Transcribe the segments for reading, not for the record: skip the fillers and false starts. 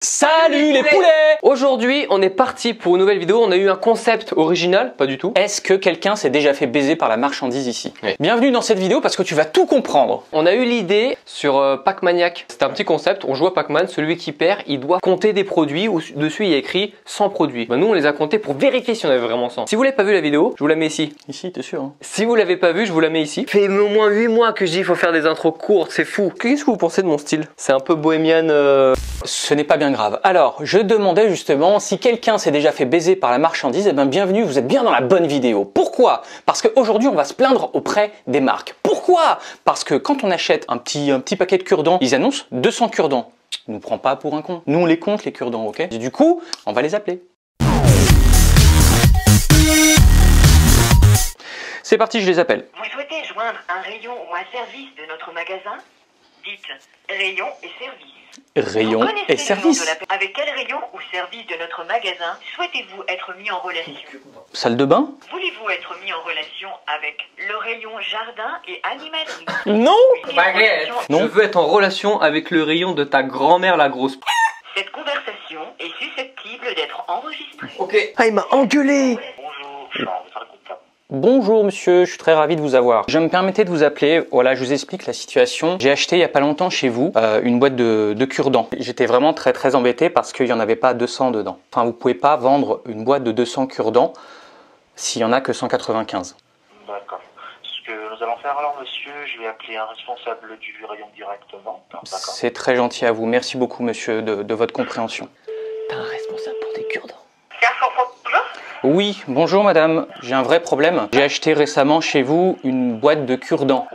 Salut les poulets! Aujourd'hui, on est parti pour une nouvelle vidéo. On a eu un concept original, pas du tout. Est-ce que quelqu'un s'est déjà fait baiser par la marchandise ici? Oui. Bienvenue dans cette vidéo parce que tu vas tout comprendre. On a eu l'idée sur Pac-Maniac. C'est un petit concept. On joue à Pac-Man. Celui qui perd, il doit compter des produits où dessus il y a écrit 100 produits. Nous, on les a comptés pour vérifier si on avait vraiment 100. Si vous l'avez pas vu la vidéo, je vous la mets ici. Ici, t'es sûr hein? Si vous l'avez pas vu, je vous la mets ici. Ça fait au moins 8 mois que je dis qu'il faut faire des intros courtes. C'est fou. Qu'est-ce que vous pensez de mon style? C'est un peu bohémien. Ce n'est pas bien grave. Alors, je demandais justement si quelqu'un s'est déjà fait baiser par la marchandise. Eh bien, bienvenue, vous êtes bien dans la bonne vidéo. Pourquoi? Parce qu'aujourd'hui, on va se plaindre auprès des marques. Pourquoi? Parce que quand on achète un petit paquet de cure-dents, ils annoncent 200 cure-dents. On nous prend pas pour un con. Nous, on les compte, les cure-dents, ok? Et du coup, on va les appeler. C'est parti, je les appelle. Vous souhaitez joindre un rayon ou un service de notre magasin? Dites rayon et service. Rayon et service. Avec quel rayon ou service de notre magasin souhaitez-vous être mis en relation? Salle de bain? Voulez-vous être mis en relation avec le rayon jardin et animalerie? Non. Je veux être en relation avec le rayon de ta grand-mère la grosse. Cette conversation est susceptible d'être enregistrée. Ok. Ah, il m'a engueulé. Bonjour, je suis en votre écoute. Bonjour monsieur, je suis très ravi de vous avoir. Je me permettais de vous appeler, voilà, je vous explique la situation. J'ai acheté il y a pas longtemps chez vous une boîte de cure-dents. J'étais vraiment très embêté parce qu'il n'y en avait pas 200 dedans. Enfin, vous pouvez pas vendre une boîte de 200 cure-dents s'il y en a que 195. D'accord. Ce que nous allons faire alors monsieur, je vais appeler un responsable du rayon directement. D'accord. C'est très gentil à vous, merci beaucoup monsieur de votre compréhension. T'as un responsable pour des cure-dents. Bonjour. Oui, bonjour madame, j'ai un vrai problème. J'ai acheté récemment chez vous une boîte de cure-dents.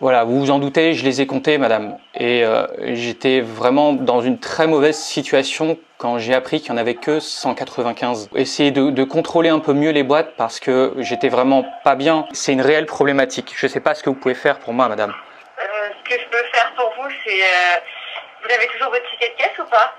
Voilà, vous vous en doutez, je les ai comptés madame. Et j'étais vraiment dans une très mauvaise situation quand j'ai appris qu'il n'y en avait que 195. Essayez de contrôler un peu mieux les boîtes parce que j'étais vraiment pas bien. C'est une réelle problématique. Je ne sais pas ce que vous pouvez faire pour moi madame. Ce que je peux faire pour vous, c'est... vous avez toujours votre ticket de caisse ou pas?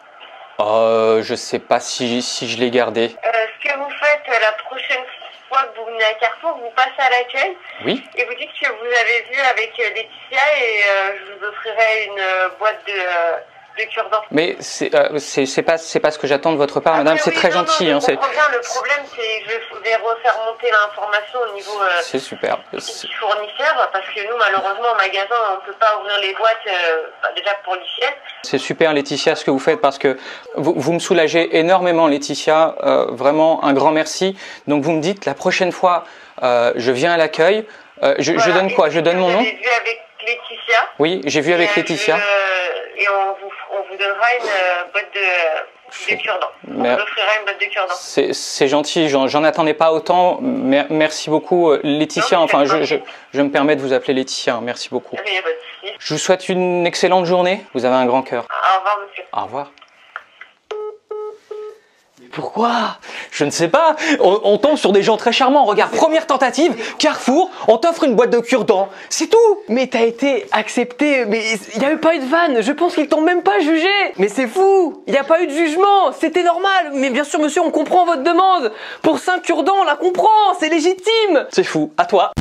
Je sais pas si je l'ai gardé. Ce que vous faites la prochaine fois que vous venez à Carrefour, vous passez à l'accueil. Oui. Et vous dites que vous avez vu avec Laetitia et je vous offrirai une boîte de cure-dents. Mais c'est pas ce que j'attends de votre part, madame. C'est très gentil. Non, hein, je comprends bien. Le problème, c'est que je vais refaire monter l'information au niveau c'est super. du fournisseur parce que nous, malheureusement, en magasin, on ne peut pas ouvrir les boîtes déjà pour l'hygiène. C'est super, Laetitia, ce que vous faites parce que vous me soulagez énormément, Laetitia. Vraiment, un grand merci. Donc, vous me dites la prochaine fois, je viens à l'accueil. Je donne quoi? Je donne mon nom? Vous avez vu avec Laetitia. Oui, j'ai vu avec Laetitia. Et on vous donnera une boîte de cure-dents. On vous offrira une boîte de cure-dents. C'est gentil, j'en attendais pas autant. Merci beaucoup, Laetitia. Non, enfin, je me permets de vous appeler Laetitia. Merci beaucoup. Il y a pas de souci. Je vous souhaite une excellente journée. Vous avez un grand cœur. Au revoir, monsieur. Au revoir. Pourquoi? Je ne sais pas, on tombe sur des gens très charmants. Regarde, première tentative, Carrefour, on t'offre une boîte de cure-dents. C'est tout. Mais t'as été accepté, mais il n'y a eu pas eu de vanne, je pense qu'ils t'ont même pas jugé. Mais c'est fou, il n'y a pas eu de jugement, c'était normal. Mais bien sûr monsieur, on comprend votre demande. Pour 5 cure-dents, on la comprend, c'est légitime. C'est fou, à toi.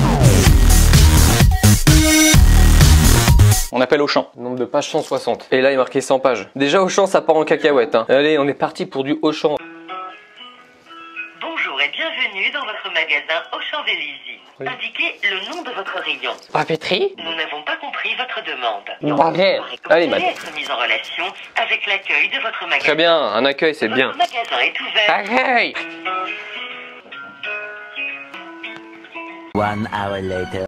On appelle Auchan. Nombre de pages 160. Et là il est marqué 100 pages. Déjà Auchan ça part en cacahuète. Hein. Allez, on est parti pour du Auchan. Bonjour et bienvenue dans votre magasin Auchan-Vélizy. Oui. Indiquez le nom de votre rayon. Papeterie? Nous n'avons pas compris votre demande. Baguette. Allez, madame. Être mise en relation avec l'accueil de votre magasin. Très bien, un accueil c'est bien. Votre magasin est ouvert. Accueil. 1 hour later.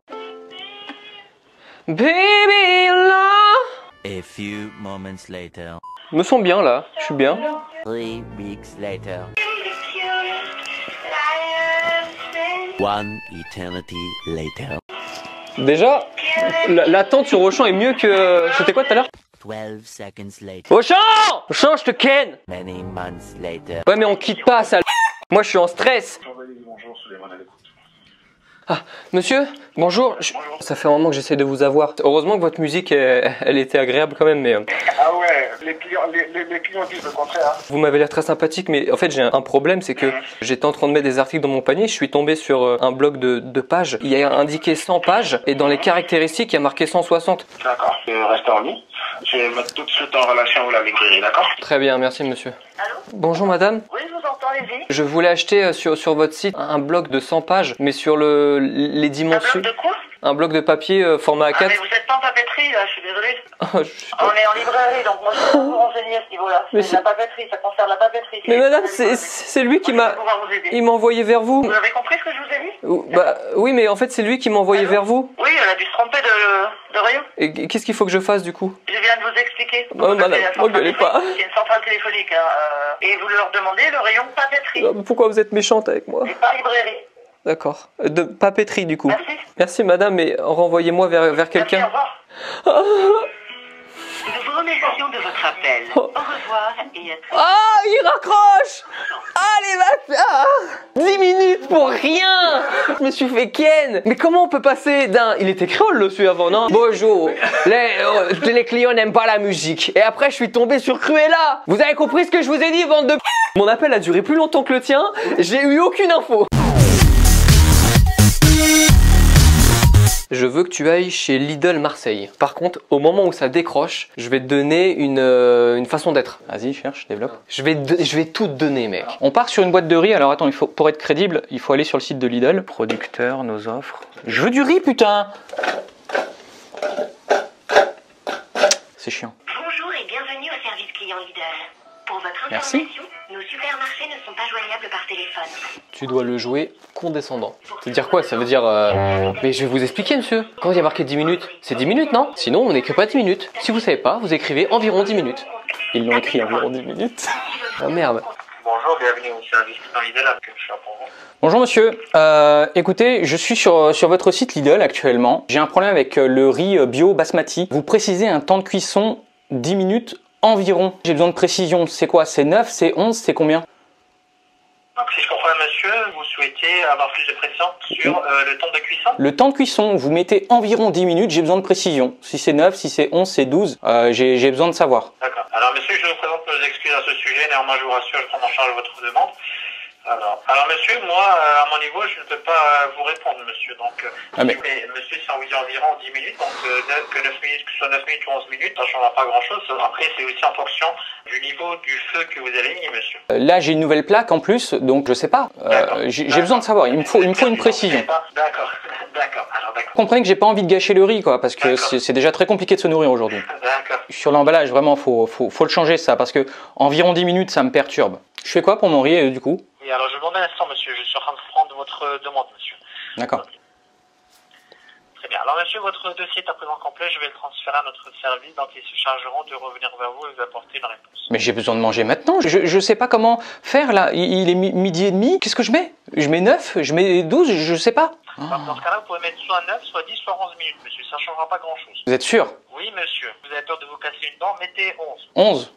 Baby là. A few moments later. Me sens bien là, je suis bien. 3 weeks later. 1 eternity later. Déjà, l'attente sur Auchan est mieux que... C'était quoi tout à l'heure? 12 seconds later. Auchan! Auchan, je te ken! Many months later. Ouais mais on quitte pas ça. Moi je suis en stress. Bonjour, Souleymane à l'écoute. Ah, monsieur, bonjour. Ça fait un moment que j'essaie de vous avoir. Heureusement que votre musique, elle était agréable quand même, mais... Ah ouais, les clients disent le contraire. Vous m'avez l'air très sympathique, mais en fait j'ai un problème, c'est que j'étais en train de mettre des articles dans mon panier, je suis tombé sur un bloc de pages. Il y a indiqué 100 pages, et dans les caractéristiques, il y a marqué 160. D'accord. Restez en ligne. Je vais mettre tout de suite en relation avec Gréry, d'accord? Très bien, merci monsieur. Allô? Bonjour madame. Oui, je vous entends, allez-y. Je voulais acheter sur votre site un bloc de 100 pages, mais sur les Un dimensions. bloc de quoi? Un bloc de papier format Ah, mais A4. vous êtes pas en papeterie, là, je suis désolée. Oh, je sais On pas. est en librairie, donc moi je peux pas vous renseigner à ce niveau-là. Mais C'est de la papeterie, ça concerne la papeterie. Mais madame, c'est lui qui Moi, je m'a... vais pouvoir vous aider. Il m'a envoyé vers vous. Vous avez compris ce que je vous ai dit? Bah oui, mais en fait c'est lui qui m'a envoyé Allô? vers vous. Oui, elle a dû se tromper de rayon. Et qu'est-ce qu'il faut que je fasse du coup? Je viens de vous expliquer. Oh, madame, m'engueulez pas. C'est une centrale téléphonique, hein, et vous leur demandez le rayon papeterie, Pourquoi vous êtes méchante avec moi? et pas librairie. D'accord. De papeterie du coup. Merci. Merci madame, mais renvoyez-moi vers Merci, au quelqu'un. revoir. Ah, Nous vous remercions de votre appel. Oh. Au revoir et à très ah, il raccroche. Allez, va 10 minutes pour rien. Je me suis fait ken. Mais comment on peut passer d'un... Il était créole le celui avant, non? Bonjour. Les clients n'aiment pas la musique. Et après je suis tombé sur Cruella. Vous avez compris ce que je vous ai dit, bande de... Mon appel a duré plus longtemps que le tien. J'ai eu aucune info. Je veux que tu ailles chez Lidl Marseille. Par contre, au moment où ça décroche, je vais te donner une façon d'être. Vas-y, cherche, développe. Je vais tout te donner, mec. On part sur une boîte de riz. Alors attends, pour être crédible, il faut aller sur le site de Lidl. Producteur, nos offres. Je veux du riz, putain. C'est chiant. Bonjour et bienvenue au service client Lidl. Pour votre Merci. information, nos supermarchés ne sont pas joignables par téléphone. Tu dois le jouer condescendant. Ça veut dire quoi? Ça veut dire... Mais je vais vous expliquer, monsieur. Quand il y a marqué 10 minutes, c'est 10 minutes, non? Sinon, on n'écrit pas 10 minutes. Si vous savez pas, vous écrivez environ 10 minutes. Ils l'ont écrit environ 10 minutes. Ah merde. Bonjour, bienvenue au service client Lidl, que je suis là pour vous. Bonjour monsieur, écoutez, je suis sur votre site Lidl actuellement. J'ai un problème avec le riz bio basmati. Vous précisez un temps de cuisson 10 minutes environ. J'ai besoin de précision. C'est quoi? C'est 9, c'est 11, c'est combien? Donc, si je comprends, monsieur, vous souhaitez avoir plus de précision sur le temps de cuisson? Le temps de cuisson, vous mettez environ 10 minutes, j'ai besoin de précision. Si c'est 9, si c'est 11, c'est 12, j'ai besoin de savoir. D'accord. Alors, monsieur, je vous présente nos excuses à ce sujet. Néanmoins, je vous rassure, je prends en charge votre demande. Alors monsieur, moi, à mon niveau, je ne peux pas vous répondre, monsieur. Donc, mais monsieur, si on vous dit environ 10 minutes, donc que 9 minutes, que ce soit 9 minutes ou 11 minutes, ça ne changera pas grand-chose. Après, c'est aussi en fonction du niveau du feu que vous allez mis, monsieur. là, j'ai une nouvelle plaque en plus, donc je sais pas. J'ai besoin de savoir, il me faut une précision. D'accord, d'accord, alors d'accord. Comprenez que j'ai pas envie de gâcher le riz, quoi, parce que c'est déjà très compliqué de se nourrir aujourd'hui. D'accord. Sur l'emballage, vraiment, faut le changer ça, parce que environ 10 minutes, ça me perturbe. Je fais quoi pour mon riz, du coup? Et alors, je vous demande un instant, monsieur. Je suis en train de prendre votre demande, monsieur. D'accord. Très bien. Alors, monsieur, votre dossier est à présent complet. Je vais le transférer à notre service, donc ils se chargeront de revenir vers vous et vous apporter une réponse. Mais j'ai besoin de manger maintenant. Je sais pas comment faire, là. Il est midi et demi. Qu'est-ce que je mets? Je mets 9, je mets 12, je sais pas. Donc, dans ce cas-là, vous pouvez mettre soit 9, soit 10, soit 11 minutes, monsieur. Ça ne changera pas grand-chose. Vous êtes sûr? Oui, monsieur. Vous avez peur de vous casser une dent, mettez 11. 11.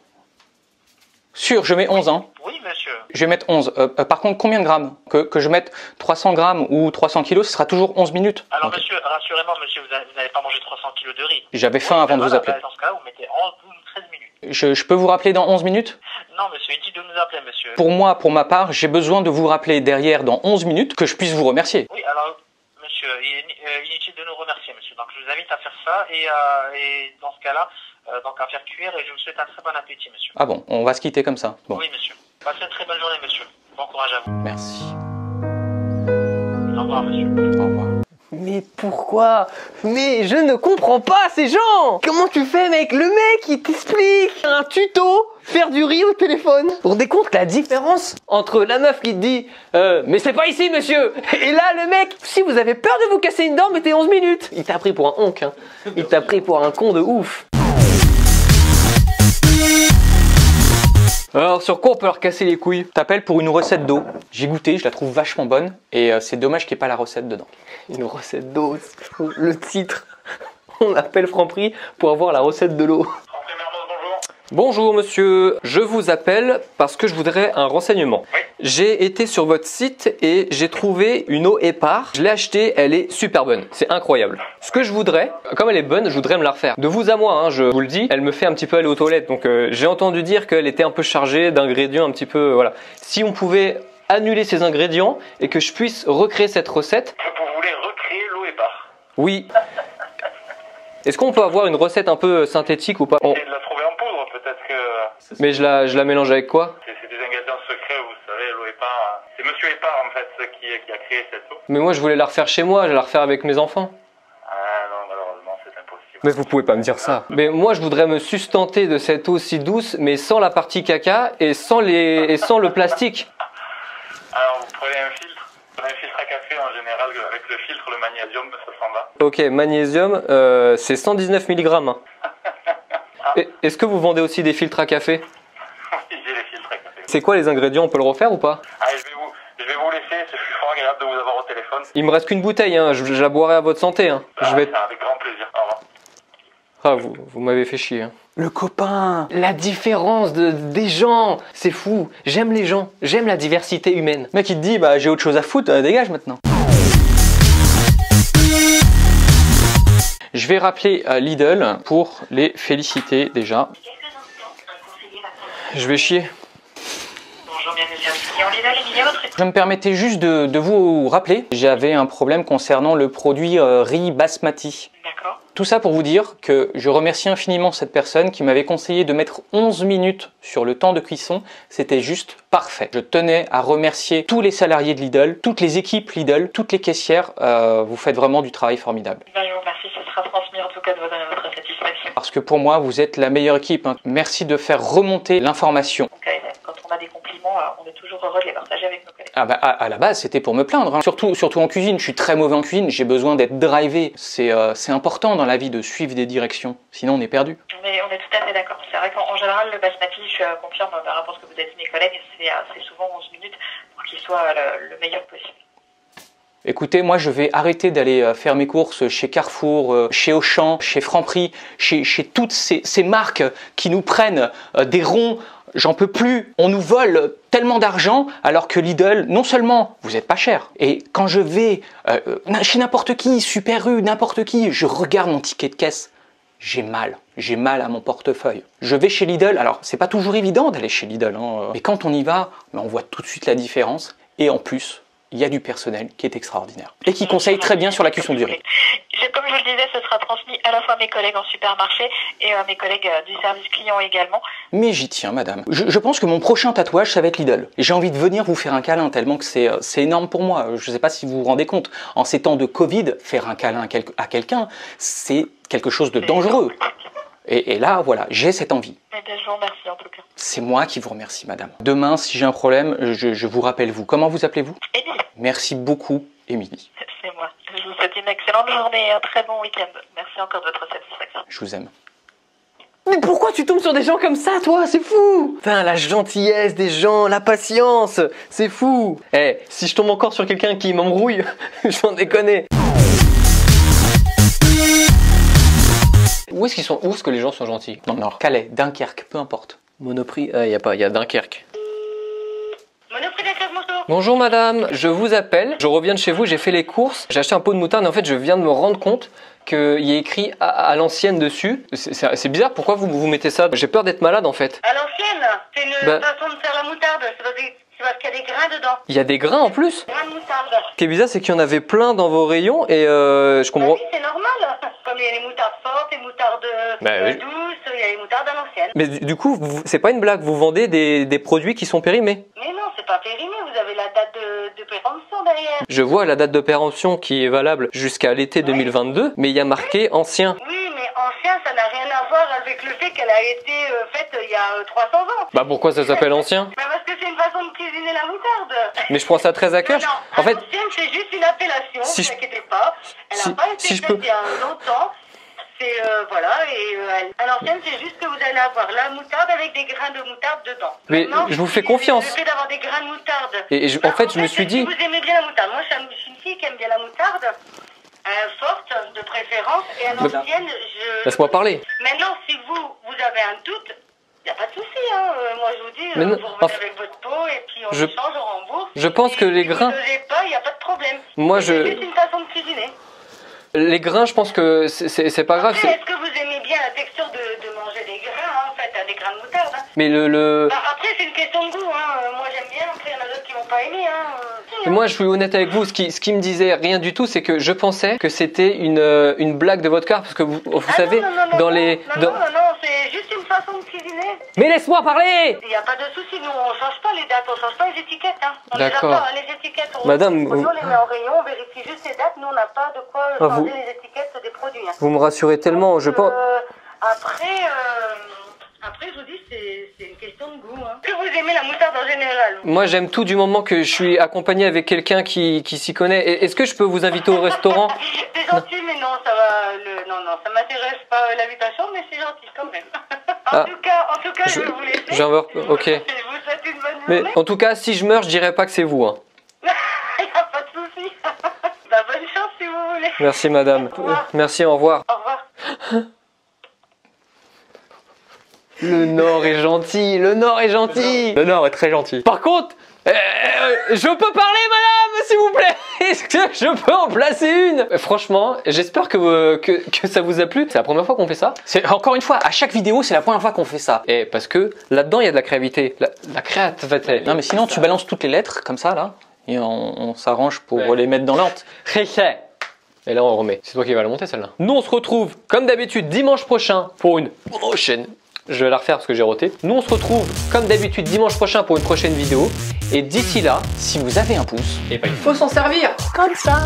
Sûr, je mets 11, hein. Oui, monsieur. Je vais mettre 11. Par contre, combien de grammes? Que je mette 300 grammes ou 300 kilos, ce sera toujours 11 minutes. Alors, Ok. monsieur, rassurez-moi, monsieur, vous n'allez pas manger 300 kilos de riz. J'avais faim avant de vous appeler. Dans ce cas-là, vous mettez 11, 12 ou 13 minutes. Je peux vous rappeler dans 11 minutes? Non, monsieur, il dit de nous appeler, monsieur. Pour moi, pour ma part, j'ai besoin de vous rappeler derrière dans 11 minutes que je puisse vous remercier. Oui, alors, monsieur, il est inutile de nous remercier, monsieur. Donc, je vous invite à faire ça et dans ce cas-là, donc à faire cuire et je vous souhaite un très bon appétit, monsieur. Ah bon, on va se quitter comme ça. Bon, Oui, monsieur. Passez une très bonne journée, monsieur. Bon courage à vous. merci. Au revoir, monsieur. Au revoir. Mais pourquoi? Mais je ne comprends pas ces gens. Comment tu fais, mec? Le mec, il t'explique un tuto, faire du riz au téléphone. Vous vous rendez compte la différence entre la meuf qui te dit mais c'est pas ici, monsieur, et là le mec, si vous avez peur de vous casser une dent, mettez 11 minutes. Il t'a pris pour un honk, hein. Il t'a pris pour un con de ouf. Alors, sur quoi on peut leur casser les couilles? T'appelles pour une recette d'eau. J'ai goûté, je la trouve vachement bonne et c'est dommage qu'il n'y ait pas la recette dedans. Une recette d'eau, le titre. On appelle Franprix pour avoir la recette de l'eau. Bonjour monsieur, je vous appelle parce que je voudrais un renseignement. Oui. J'ai été sur votre site et j'ai trouvé une eau épars. Je l'ai achetée, elle est super bonne, c'est incroyable. Ce que je voudrais, comme elle est bonne, je voudrais me la refaire. De vous à moi, hein, je vous le dis, elle me fait un petit peu aller aux toilettes. Donc j'ai entendu dire qu'elle était un peu chargée d'ingrédients un petit peu, voilà. Si on pouvait annuler ces ingrédients et que je puisse recréer cette recette. Vous voulez recréer l'eau épars? Oui. Est-ce qu'on peut avoir une recette un peu synthétique ou pas? Essayez de la trouver en poudre, peut-être que... Mais je la mélange avec quoi? C'est des ingrédients secrets, vous savez, l'eau Épar. C'est Monsieur Épar, en fait, qui a créé cette eau. Mais moi je voulais la refaire chez moi, je vais la refaire avec mes enfants. Ah non, malheureusement, c'est impossible. Mais vous pouvez pas me dire ça. Mais moi je voudrais me sustenter de cette eau si douce, mais sans la partie caca et sans le plastique. Alors, vous prenez un filtre. Un filtre à café en général, avec le filtre, le magnésium, ça s'en va. Ok, magnésium, c'est 119 mg. Hein. Est-ce que vous vendez aussi des filtres à café? Oui, j'ai les filtres à café. C'est quoi les ingrédients? On peut le refaire ou pas? Allez, je vais vous laisser, je suis fort agréable de vous avoir au téléphone. Il me reste qu'une bouteille, hein. Je la boirai à votre santé. Hein. Avec grand plaisir, au revoir. Ah, vous m'avez fait chier. Hein. Le copain, la différence des gens, c'est fou. J'aime les gens, j'aime la diversité humaine. Le mec il te dit bah j'ai autre chose à foutre, dégage maintenant. Je vais rappeler Lidl pour les féliciter déjà. Je vais chier. Bonjour, bienvenue sur le client Lidl, il y a votre... Je me permettais juste de vous rappeler, j'avais un problème concernant le produit riz basmati. D'accord. Tout ça pour vous dire que je remercie infiniment cette personne qui m'avait conseillé de mettre 11 minutes sur le temps de cuisson. C'était juste parfait. Je tenais à remercier tous les salariés de Lidl, toutes les équipes Lidl, toutes les caissières. Vous faites vraiment du travail formidable. Ben, je vous remercie, ce sera transmis en tout cas de votre satisfaction. Parce que pour moi, vous êtes la meilleure équipe. Hein. Merci de faire remonter l'information. Donc, quand on a des compliments, on est toujours heureux de les partager avec nos collègues. Ah bah, à la base, c'était pour me plaindre. Hein. Surtout en cuisine. Je suis très mauvais en cuisine. J'ai besoin d'être drivé. C'est important dans la vie de suivre des directions. Sinon, on est perdu. Mais on est tout à fait d'accord. C'est vrai qu'en général, le basmati, je confirme par rapport à ce que vous avez dit mes collègues, c'est souvent 11 minutes pour qu'il soit le meilleur possible. Écoutez, moi je vais arrêter d'aller faire mes courses chez Carrefour, chez Auchan, chez Franprix, chez toutes ces marques qui nous prennent des ronds. J'en peux plus. On nous vole tellement d'argent alors que Lidl, non seulement vous êtes pas cher, et quand je vais chez n'importe qui, Super U, n'importe qui, je regarde mon ticket de caisse, j'ai mal à mon portefeuille. Je vais chez Lidl, alors c'est pas toujours évident d'aller chez Lidl, hein, mais quand on y va, on voit tout de suite la différence, et en plus, il y a du personnel qui est extraordinaire et qui conseille très bien sur la cuisson du riz. Comme je le disais, ce sera transmis à la fois à mes collègues en supermarché et à mes collègues du service client également. Mais j'y tiens, madame. Je pense que mon prochain tatouage, ça va être Lidl. Et j'ai envie de venir vous faire un câlin tellement que c'est énorme pour moi. Je ne sais pas si vous vous rendez compte. En ces temps de Covid, faire un câlin à quelqu'un, c'est quelque chose de dangereux. Et là, voilà, j'ai cette envie. Eh bien, je vous remercie en tout cas. C'est moi qui vous remercie, madame. Demain, si j'ai un problème, je vous rappelle vous. Comment vous appelez-vous? Émilie. Merci beaucoup, Émilie. C'est moi. Je vous souhaite une excellente journée et un très bon week-end. Merci encore de votre satisfaction. Je vous aime. Mais pourquoi tu tombes sur des gens comme ça, toi? C'est fou! Putain, la gentillesse des gens, la patience, c'est fou! Eh, si je tombe encore sur quelqu'un qui m'embrouille, j'en déconne. Où est-ce que les gens sont gentils? Dans le Nord. Calais, Dunkerque, peu importe. Monoprix? Ah, y a Dunkerque. Monoprix Dunkerque, bonjour. Bonjour madame, je vous appelle, je reviens de chez vous, j'ai fait les courses, j'ai acheté un pot de moutarde et en fait je viens de me rendre compte qu'il y a écrit à l'ancienne dessus. C'est bizarre, pourquoi vous mettez ça? J'ai peur d'être malade en fait. À l'ancienne, c'est une façon de faire la moutarde. C'est parce qu'il y a des grains dedans. Il y a des grains en plus? Grains de moutarde. Ce qui est bizarre, c'est qu'il y en avait plein dans vos rayons et je comprends. Oui, c'est normal. Comme il y a les moutardes fortes, les moutardes oui. douces, il y a les moutardes à l'ancienne. Mais du coup, c'est pas une blague, vous vendez des produits qui sont périmés. Mais non, c'est pas périmé, vous avez la date de péremption derrière. Je vois la date de péremption qui est valable jusqu'à l'été 2022, mais il y a marqué ancien. Oui, mais ancien, ça n'a rien à voir avec le fait qu'elle a été faite il y a 300 ans. Bah pourquoi ça s'appelle ancien? Bah parce que c'est une façon de cuisiner la moutarde. Mais je prends ça très à cœur. Non, En fait, ancienne, c'est juste une appellation, si ne je- vous inquiétez pas. Elle n'a pas été si je faite peux- il y a longtemps. C'est voilà, et à l'ancienne, c'est juste que vous allez avoir la moutarde avec des grains de moutarde dedans. Mais Maintenant, je vous fais le confiance. fait d'avoir des grains de moutarde. Et en fait, je me suis dit. Si vous aimez bien la moutarde, moi je suis une fille qui aime bien la moutarde, forte de préférence, et à l'ancienne, je... Laisse-moi parler. Maintenant, si vous avez un doute, il n'y a pas de souci, hein. Moi je vous dis, Mais non, vous revenez avec votre pot et puis on je- échange, on rembourse. je pense que les si grains- vous n'osez pas, il n'y a pas de problème. Moi, C'est juste une façon de cuisiner. Les grains, je pense que c'est pas grave. Après, est-ce que vous aimez bien la texture de manger des grains, hein, en fait, des grains de moutarde, hein. Mais le Bah, après, c'est une question de goût, hein. Moi j'aime bien, après il y en a d'autres qui vont pas aimé, hein. Et moi, je suis honnête avec vous, ce qui me disait rien du tout, c'est que je pensais que c'était une blague de votre part, parce que vous savez, dans les... Non, c'est juste une façon de cuisiner. Mais laisse-moi parler! Il n'y a pas de souci, nous on change pas les dates, on change pas les étiquettes. Hein. On D'accord. les a pas, les étiquettes. Madame, on les met en rayon, on vérifie juste les dates, nous on n'a pas de quoi changer les étiquettes des produits. Hein. Vous me rassurez tellement, je pense... Après, je vous dis, c'est une question de goût. Hein. Que vous aimez la moutarde en général? Moi, j'aime tout du moment que je suis accompagné avec quelqu'un qui s'y connaît. Est-ce que je peux vous inviter au restaurant? C'est gentil, mais non, ça va. Non, ça m'intéresse pas l'invitation, mais c'est gentil quand même. En tout cas, je vais vous laisser. J'en veux... Ok. Je vous souhaite une bonne Mais journée. en tout cas, si je meurs, je dirais pas que c'est vous. Hein. Il n'y a pas de souci. Bonne chance si vous voulez. Merci, madame. Merci, au revoir. Au revoir. Le Nord est gentil, le Nord est gentil. Le Nord est très gentil. Par contre, je peux parler, madame, s'il vous plaît. Est-ce que je peux en placer une? Franchement, j'espère que ça vous a plu. C'est la première fois qu'on fait ça. C'est encore une fois, à chaque vidéo, c'est la première fois qu'on fait ça. Et parce que là-dedans, il y a de la créativité. La créativité. Non, mais sinon, tu balances toutes les lettres comme ça, là, et on s'arrange pour les mettre dans l'ordre. Et là, on remet. C'est toi qui vas la monter, celle-là. Nous, on se retrouve, comme d'habitude, dimanche prochain pour une prochaine. Je vais la refaire parce que j'ai roté. Nous, on se retrouve, comme d'habitude, dimanche prochain pour une prochaine vidéo. Et d'ici là, Si vous avez un pouce, il faut s'en servir. Comme ça.